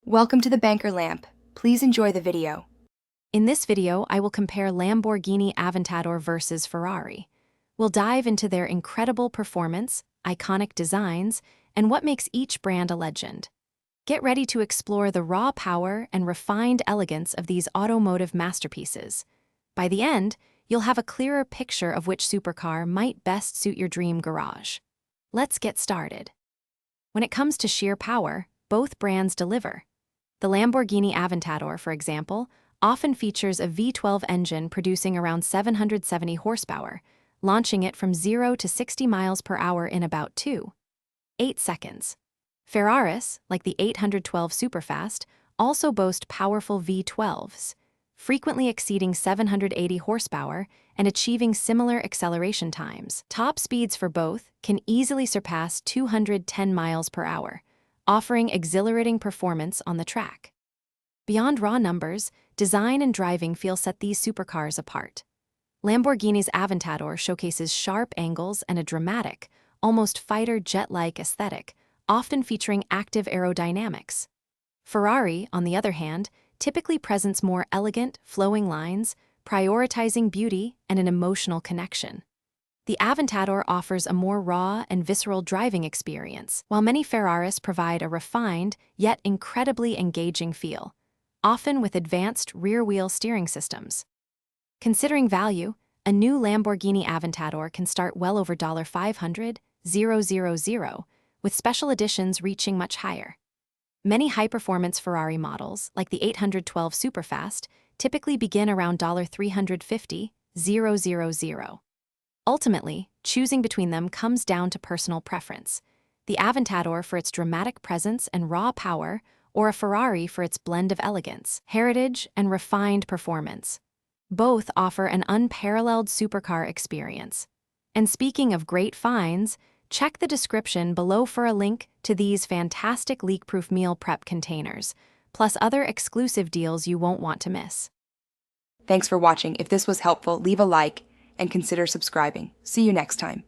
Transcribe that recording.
Welcome to the Banker Lamp. Please enjoy the video. In this video, I will compare Lamborghini Aventador versus Ferrari. We'll dive into their incredible performance, iconic designs, and what makes each brand a legend. Get ready to explore the raw power and refined elegance of these automotive masterpieces. By the end, you'll have a clearer picture of which supercar might best suit your dream garage. Let's get started. When it comes to sheer power, both brands deliver. The Lamborghini Aventador, for example, often features a V12 engine producing around 770 horsepower, launching it from 0 to 60 miles per hour in about 2.8 seconds. Ferraris, like the 812 Superfast, also boast powerful V12s, frequently exceeding 780 horsepower and achieving similar acceleration times. Top speeds for both can easily surpass 210 miles per hour, offering exhilarating performance on the track. Beyond raw numbers, design and driving feel set these supercars apart. Lamborghini's Aventador showcases sharp angles and a dramatic, almost fighter jet-like aesthetic, often featuring active aerodynamics. Ferrari, on the other hand, typically presents more elegant, flowing lines, prioritizing beauty and an emotional connection. The Aventador offers a more raw and visceral driving experience, while many Ferraris provide a refined, yet incredibly engaging feel, often with advanced rear-wheel steering systems. Considering value, a new Lamborghini Aventador can start well over $500,000, with special editions reaching much higher. Many high-performance Ferrari models, like the 812 Superfast, typically begin around $350,000. Ultimately, choosing between them comes down to personal preference. The Aventador for its dramatic presence and raw power, or a Ferrari for its blend of elegance, heritage, and refined performance. Both offer an unparalleled supercar experience. And speaking of great finds, check the description below for a link to these fantastic leak-proof meal prep containers, plus other exclusive deals you won't want to miss. Thanks for watching. If this was helpful, leave a like and consider subscribing. See you next time.